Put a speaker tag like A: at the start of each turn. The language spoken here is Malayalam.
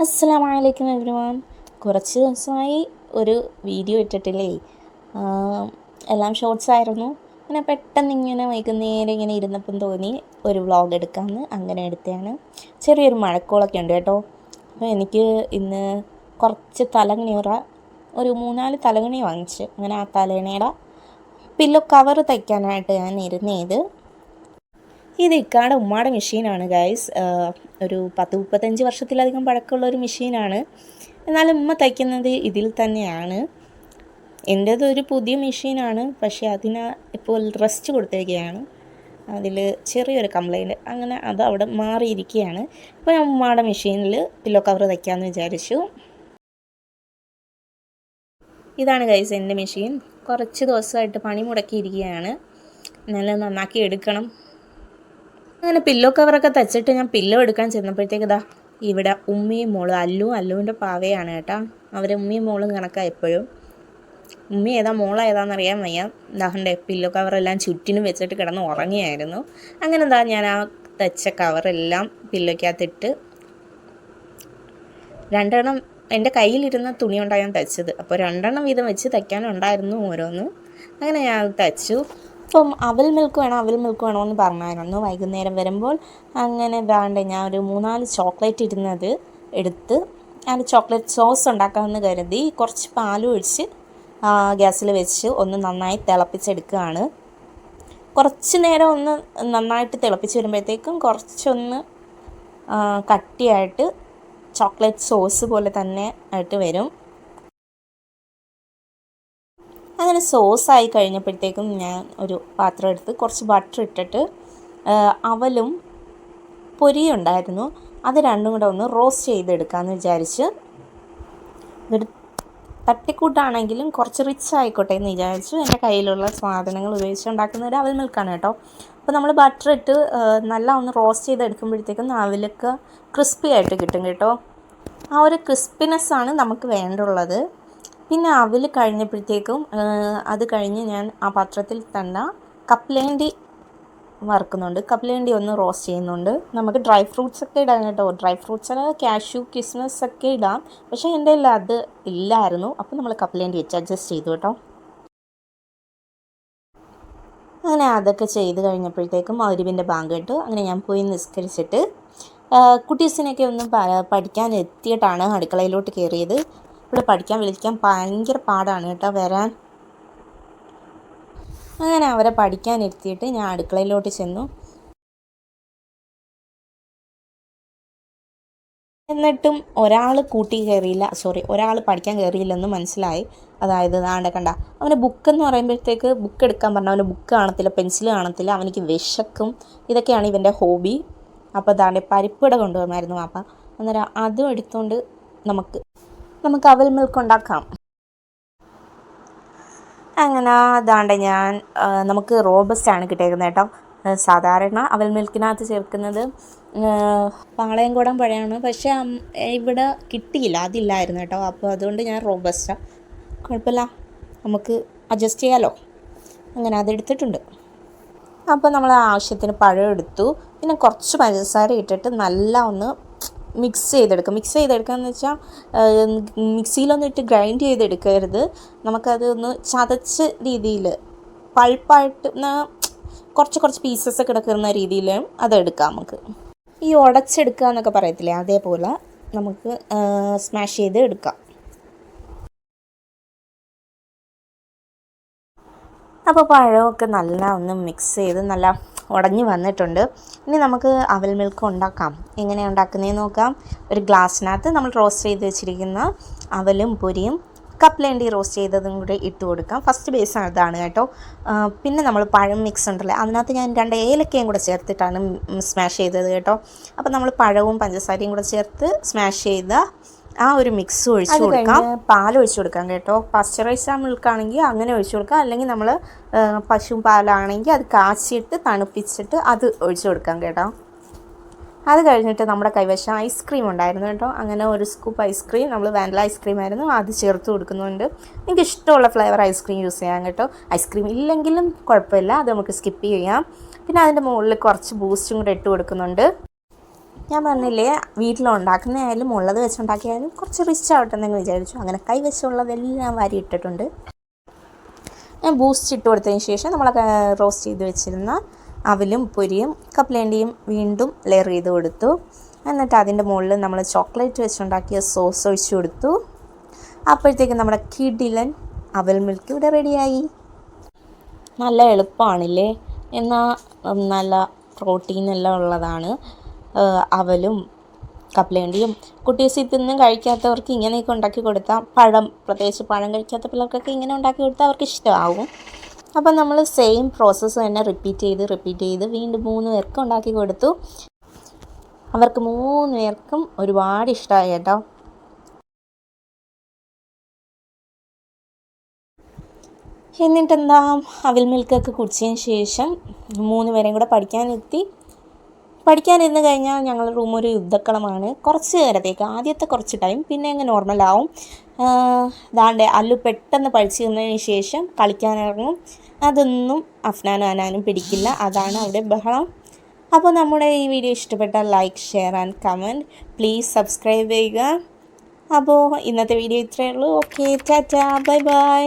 A: അസ്സലാമലൈക്കും എവരിവൺ. കുറച്ച് ദിവസമായി ഒരു വീഡിയോ ഇട്ടിട്ടില്ലേ. എല്ലാം ഷോർട്സ് ആയിരുന്നു. അങ്ങനെ പെട്ടെന്ന് ഇങ്ങനെ വൈകുന്നേരം ഇങ്ങനെ ഇരുന്നപ്പം തോന്നി ഒരു വ്ളോഗ് എടുക്കാമെന്ന്. അങ്ങനെ എടുത്തതാണ്. ചെറിയൊരു മഴക്കോളൊക്കെ ഉണ്ട് കേട്ടോ. അപ്പോൾ എനിക്ക് ഇന്ന് കുറച്ച് തലങ്ങണിയുറ ഒരു 3-4 തലങ്ങണി വാങ്ങിച്ച്. അങ്ങനെ ആ തലയണയുടെ പില്ലോ കവർ തയ്ക്കാനായിട്ട് ഞാൻ ഇരുന്നത്. ഇത് ഇക്കാടെ ഉമ്മാടെ മെഷീനാണ് ഗൈസ്. ഒരു 10-35 വർഷത്തിലധികം പഴക്കമുള്ള ഒരു മെഷീനാണ്. എന്നാലും ഉമ്മ തയ്ക്കുന്നത് ഇതിൽ തന്നെയാണ്. എൻ്റേതൊരു പുതിയ മെഷീനാണ്, പക്ഷേ അതിന് ഇപ്പോൾ റെസ്റ്റ് കൊടുത്തിരിക്കുകയാണ്. അതിൽ ചെറിയൊരു കംപ്ലൈൻറ്റ്, അങ്ങനെ അത് അവിടെ മാറിയിരിക്കുകയാണ്. ഇപ്പോൾ ഞാൻ ഉമ്മാടെ മെഷീനിൽ പില്ലോ കവർ തയ്ക്കാമെന്ന് വിചാരിച്ചു. ഇതാണ് ഗൈസ് എൻ്റെ മെഷീൻ. കുറച്ച് ദിവസമായിട്ട് പണി മുടക്കിയിരിക്കുകയാണ്. നല്ല നന്നാക്കി എടുക്കണം. അങ്ങനെ പില്ലോ കവറൊക്കെ തയ്ച്ചിട്ട് ഞാൻ പില്ലോ എടുക്കാൻ ചെന്നപ്പോഴത്തേക്ക് ഇതാ ഇവിടെ ഉമ്മയും മോളും അല്ലുവിൻ്റെ പാവയാണ് കേട്ടോ. അവരെ ഉമ്മയും മോളും കണക്കാണ് എപ്പോഴും. ഉമ്മ ഏതാ മോള ഏതാണെന്നറിയാൻ വയ്യ. ദാഹൻ്റെ പില്ലോ കവറെല്ലാം ചുറ്റിനും വെച്ചിട്ട് കിടന്ന് ഉറങ്ങിയായിരുന്നു. അങ്ങനെ എന്താ ഞാൻ ആ തയ്ച്ച കവറെല്ലാം പില്ലോക്കകത്തിട്ട് 2 എണ്ണം എൻ്റെ കയ്യിലിരുന്ന തുണി കൊണ്ടാണ് ഞാൻ തയ്ച്ചത്. അപ്പോൾ 2 എണ്ണം വീതം വെച്ച് തയ്ക്കാനുണ്ടായിരുന്നു ഓരോന്ന്. അങ്ങനെ ഞാൻ തയ്ച്ചു. അപ്പം അവൽ മിൽക്ക് വേണോ എന്ന് പറഞ്ഞായിരുന്നു വൈകുന്നേരം വരുമ്പോൾ. അങ്ങനെ വേണ്ട ഞാൻ ഒരു 3-4 ചോക്ലേറ്റ് ഇരുന്നത് എടുത്ത് ഞാൻ ചോക്ലേറ്റ് സോസ് ഉണ്ടാക്കാമെന്ന് കരുതി കുറച്ച് പാലും ഒഴിച്ച് ഗ്യാസിൽ വെച്ച് ഒന്ന് നന്നായി തിളപ്പിച്ചെടുക്കുകയാണ്. കുറച്ച് നേരം ഒന്ന് നന്നായിട്ട് തിളപ്പിച്ച് വരുമ്പോഴത്തേക്കും കുറച്ചൊന്ന് കട്ടിയായിട്ട് ചോക്ലേറ്റ് സോസ് പോലെ തന്നെ ആയിട്ട് വരും. അങ്ങനെ സോസായി കഴിഞ്ഞപ്പോഴത്തേക്കും ഞാൻ ഒരു പാത്രം എടുത്ത് കുറച്ച് ബട്ടർ ഇട്ടിട്ട് അവലും പൊരിയും ഉണ്ടായിരുന്നു, അത് രണ്ടും കൂടെ ഒന്ന് റോസ്റ്റ് ചെയ്തെടുക്കാമെന്ന് വിചാരിച്ച്. ഒരു തട്ടിക്കൂട്ടാണെങ്കിലും കുറച്ച് റിച്ച് ആയിക്കോട്ടെ എന്ന് വിചാരിച്ചു എൻ്റെ കയ്യിലുള്ള സാധനങ്ങൾ ഉപയോഗിച്ച് ഉണ്ടാക്കുന്ന ഒരു അവൽ മിൽക്കാണ് കേട്ടോ. അപ്പോൾ നമ്മൾ ബട്ടർ ഇട്ട് നല്ല ഒന്ന് റോസ്റ്റ് ചെയ്തെടുക്കുമ്പോഴത്തേക്കും അവലൊക്കെ ക്രിസ്പി ആയിട്ട് കിട്ടും കേട്ടോ. ആ ഒരു ക്രിസ്പിനെസ്സാണ് നമുക്ക് വേണ്ടുള്ളത്. പിന്നെ അവൽ കഴിഞ്ഞപ്പോഴത്തേക്കും അത് കഴിഞ്ഞ് ഞാൻ ആ പാത്രത്തിൽ തന്നെ കപ്പലണ്ടി വറുക്കുന്നുണ്ട്. കപ്പലണ്ടി ഒന്ന് റോസ്റ്റ് ചെയ്യുന്നുണ്ട്. നമുക്ക് ഡ്രൈ ഫ്രൂട്ട്സ് ഒക്കെ ഇടാം കേട്ടോ. ഡ്രൈ ഫ്രൂട്ട്സ് കാഷ്യൂ കിസ്മസ് ഒക്കെ ഇടാം, പക്ഷേ എൻ്റെ കയ്യിൽ അത് ഇല്ലായിരുന്നു. അപ്പോൾ നമ്മൾ കപ്പലണ്ടി വെച്ച് അഡ്ജസ്റ്റ് ചെയ്തു കേട്ടോ. അങ്ങനെ അതൊക്കെ ചെയ്ത് കഴിഞ്ഞപ്പോഴത്തേക്കും മഗ്‌രിബിൻ്റെ ബാങ്ക് കേട്ടു. അങ്ങനെ ഞാൻ പോയി നിസ്കരിച്ചിട്ട് കുട്ടീസിനൊക്കെ ഒന്ന് പഠിക്കാൻ എത്തിയിട്ടാണ് അടുക്കളയിലോട്ട് കയറിയത്. ഇവിടെ പഠിക്കാൻ വിളിക്കാൻ ഭയങ്കര പാടാണ് കേട്ടോ വരാൻ. അങ്ങനെ അവരെ പഠിക്കാൻ ഇരുത്തിയിട്ട് ഞാൻ അടുക്കളയിലോട്ട് ചെന്നു. എന്നിട്ടും ഒരാൾ പഠിക്കാൻ കയറിയില്ലെന്ന് മനസ്സിലായി. അതായത് നാണ്ട കണ്ട അവൻ്റെ ബുക്കെന്ന് പറയുമ്പോഴത്തേക്ക് ബുക്ക് എടുക്കാൻ പറഞ്ഞാൽ അവൻ്റെ ബുക്ക് കാണത്തില്ല, പെൻസിൽ കാണത്തില്ല, അവനിക്ക് വിശക്കും. ഇതൊക്കെയാണ് ഇവൻ്റെ ഹോബി. അപ്പോൾ ദാണ്ടെ പരിപ്പിട കൊണ്ടുവന്നായിരുന്നു അപ്പം. അന്നേരം അതും എടുത്തുകൊണ്ട് നമുക്ക് അവൽ മിൽക്ക് ഉണ്ടാക്കാം. അങ്ങനെ അതാണ്ട് ഞാൻ നമുക്ക് റോബസ്റ്റാണ് കിട്ടിയേക്കുന്നത് കേട്ടോ. സാധാരണ അവൽ മിൽക്കിനകത്ത് ചേർക്കുന്നത് പാളയംകുടം പഴമാണ്, പക്ഷേ ഇവിടെ കിട്ടിയില്ല, അതില്ലായിരുന്നു കേട്ടോ. അപ്പോൾ അതുകൊണ്ട് ഞാൻ റോബസ്റ്റാ. കുഴപ്പമില്ല, നമുക്ക് അഡ്ജസ്റ്റ് ചെയ്യാമല്ലോ. അങ്ങനെ അതെടുത്തിട്ടുണ്ട്. അപ്പോൾ നമ്മൾ ആവശ്യത്തിന് പഴം എടുത്തു. പിന്നെ കുറച്ച് പഞ്ചസാര ഇട്ടിട്ട് നല്ല ഒന്ന് മിക്സ് ചെയ്തെടുക്കുക എന്ന് വെച്ചാൽ മിക്സിയിലൊന്നും ഇട്ട് ഗ്രൈൻഡ് ചെയ്തെടുക്കരുത്. നമുക്കത് ഒന്ന് ചതച്ച രീതിയിൽ പൾപ്പായിട്ട് കുറച്ച് പീസസ് കിടക്കുന്ന രീതിയിൽ അതെടുക്കാം. നമുക്ക് ഈ ഉടച്ചെടുക്കുക എന്നൊക്കെ പറയത്തില്ലേ, അതേപോലെ നമുക്ക് സ്മാഷ് ചെയ്ത് എടുക്കാം. അപ്പോൾ പഴമൊക്കെ നല്ല ഒന്ന് മിക്സ് ചെയ്ത് നല്ല ഉടഞ്ഞ് വന്നിട്ടുണ്ട്. ഇനി നമുക്ക് അവൽ മിൽക്ക് ഉണ്ടാക്കാം. എങ്ങനെയാണ് ഉണ്ടാക്കുന്നതെന്ന് നോക്കാം. ഒരു ഗ്ലാസ്സിനകത്ത് നമ്മൾ റോസ്റ്റ് ചെയ്ത് വെച്ചിരിക്കുന്ന അവലും പൊരിയും കപ്പലണ്ടി റോസ്റ്റ് ചെയ്തതും കൂടെ ഇട്ട് കൊടുക്കാം. ഫസ്റ്റ് ബേസ് അതാണ് കേട്ടോ. പിന്നെ നമ്മൾ പഴം മിക്സ് ഉണ്ടല്ലോ, അതിനകത്ത് ഞാൻ 2 ഏലക്കയും കൂടെ ചേർത്തിട്ടാണ് സ്മാഷ് ചെയ്തത് കേട്ടോ. അപ്പോൾ നമ്മൾ പഴവും പഞ്ചസാരയും കൂടെ ചേർത്ത് സ്മാഷ് ചെയ്ത ആ ഒരു മിക്സ് ഒഴിച്ചു കൊടുക്കാം. പാൽ ഒഴിച്ചു കൊടുക്കാം കേട്ടോ. പാസ്ചറൈസ്ഡ് മിൽക്കാണെങ്കിൽ അങ്ങനെ ഒഴിച്ചു കൊടുക്കാം, അല്ലെങ്കിൽ നമ്മൾ പശു പാലാണെങ്കിൽ അത് കാച്ചിയിട്ട് തണുപ്പിച്ചിട്ട് അത് ഒഴിച്ചു കൊടുക്കാം കേട്ടോ. അത് കഴിഞ്ഞിട്ട് നമ്മുടെ കൈവശം ഐസ്ക്രീം ഉണ്ടായിരുന്നു കേട്ടോ. അങ്ങനെ ഒരു സ്കൂപ്പ് ഐസ്ക്രീം, നമ്മൾ വാനില ഐസ്ക്രീം ആയിരുന്നു, അത് ചേർത്ത് കൊടുക്കുന്നുണ്ട്. എനിക്ക് ഇഷ്ടമുള്ള ഫ്ലേവർ ഐസ്ക്രീം യൂസ് ചെയ്യാം കേട്ടോ. ഐസ്ക്രീം ഇല്ലെങ്കിലും കുഴപ്പമില്ല, അത് നമുക്ക് സ്കിപ്പ് ചെയ്യാം. പിന്നെ അതിൻ്റെ മുകളിൽ കുറച്ച് ബൂസ്റ്റും കൂടെ ഇട്ട് കൊടുക്കുന്നുണ്ട്. ഞാൻ പറഞ്ഞില്ലേ വീട്ടിലുണ്ടാക്കുന്നതായാലും ഉള്ളത് വെച്ചുണ്ടാക്കിയാലും കുറച്ച് റിച്ച് ആവട്ടെ എന്ന് വിചാരിച്ചു. അങ്ങനെ കൈവശമുള്ളതെല്ലാം വാരി ഇട്ടിട്ടുണ്ട്. ഞാൻ ബൂസ്റ്റ് ഇട്ട് കൊടുത്തതിന് ശേഷം നമ്മൾ റോസ്റ്റ് ചെയ്ത് വെച്ചിരുന്ന അവലും പൊരിയും കപ്പലണ്ടിയും വീണ്ടും ലെയർ ചെയ്ത് കൊടുത്തു. എന്നിട്ട് അതിൻ്റെ മുകളിൽ നമ്മൾ ചോക്ലേറ്റ് വെച്ചുണ്ടാക്കിയ സോസ് ഒഴിച്ചു കൊടുത്തു. അപ്പോഴത്തേക്കും നമ്മുടെ കിടിലൻ അവൽ മിൽക്ക് ഇവിടെ റെഡിയായി. നല്ല എളുപ്പമാണില്ലേ, എന്നാൽ നല്ല പ്രോട്ടീൻ എല്ലാം ഉള്ളതാണ്. അവലും കപ്പലണ്ടിയും കുട്ടീസ് ഇതൊന്നും കഴിക്കാത്തവർക്ക് ഇങ്ങനെയൊക്കെ ഉണ്ടാക്കി കൊടുത്താൽ, പ്രത്യേകിച്ച് പഴം കഴിക്കാത്ത പിള്ളേർക്കൊക്കെ ഇങ്ങനെ ഉണ്ടാക്കി കൊടുത്താൽ അവർക്ക് ഇഷ്ടമാവും. അപ്പം നമ്മൾ സെയിം പ്രോസസ്സ് തന്നെ റിപ്പീറ്റ് ചെയ്ത് വീണ്ടും 3 പേർക്ക് ഉണ്ടാക്കി കൊടുത്തു. അവർക്ക് 3 പേർക്കും ഒരുപാട് ഇഷ്ടമായി കേട്ടോ. എന്നിട്ടെന്താ, അവൽ മിൽക്കൊക്കെ കുടിച്ചതിന് ശേഷം 3 പേരെയും കൂടെ പഠിക്കാനിരുന്ന് കഴിഞ്ഞാൽ ഞങ്ങളുടെ റൂം ഒരു യുദ്ധക്കളമാണ്. കുറച്ച് നേരത്തേക്ക്, ആദ്യത്തെ കുറച്ച് ടൈം, പിന്നെ അങ്ങ് നോർമലാവും. ദാണ്ടെ അല്ലു പെട്ടെന്ന് പഠിച്ചു തന്നതിന് ശേഷം കളിക്കാനിറങ്ങും. അതൊന്നും അഫ്നാനും അനാനും പിടിക്കില്ല, അതാണ് അവിടെ ബഹളം. അപ്പോൾ നമ്മുടെ ഈ വീഡിയോ ഇഷ്ടപ്പെട്ടാൽ like, share and comment. Please subscribe ചെയ്യുക. അപ്പോൾ ഇന്നത്തെ വീഡിയോ ഇത്രയേ ഉള്ളൂ. Okay, Tata, bye bye.